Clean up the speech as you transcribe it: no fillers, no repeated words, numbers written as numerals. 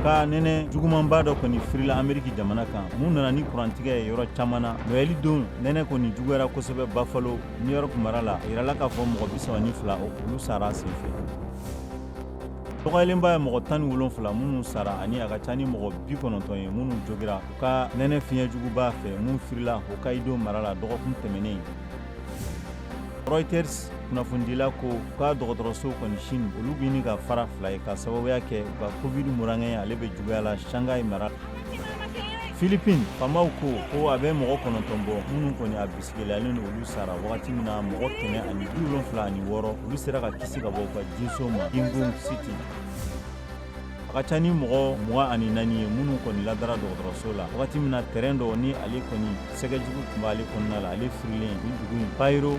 ka nɛnɛ jugumanba dɔ kɔni firila Ameriki jamana kan mun nana ni kurantigɛ ye yɔrɔ caman na. Noël don nɛnɛ kɔni juguyara kosɛbɛ Buffalo, New York mara la. A yirala k'a fɔ mɔgɔ 32 olu sara senfɛ. Dɔgɔyalenba ye mɔgɔ 17 minnu sara ani a ka ca ni mɔgɔ 90 ye minnu jogira u ka nɛnɛ fiɲɛjuguba fɛ mun firila Hokkaido mara la dɔgɔkun tɛmɛnen. Reuters kunnafondila ko u ka dɔgɔtɔrɔso kɔni Chine olu bɛ ɲini ka fara 2 ye ka sababuya kɛ u ka Covid murankɛ ale bɛ juguya la Shanghai mara. Philippines faamaw ko a bɛ mɔgɔ 9 bɔ minnu kɔni a bisigilalen don olu sara wagati min na mɔgɔ 176 olu sera ka kisi ka bɔ u ka jinso ma Yingling City. A ka ca ni mɔgɔ 24 ye minnu kɔni ladara dɔgɔtɔrɔso la wagati min na terrain dɔ ni ale kɔni sɛgɛjugu tun b'ale kɔnɔna la ale firilen nin dugu in Pairo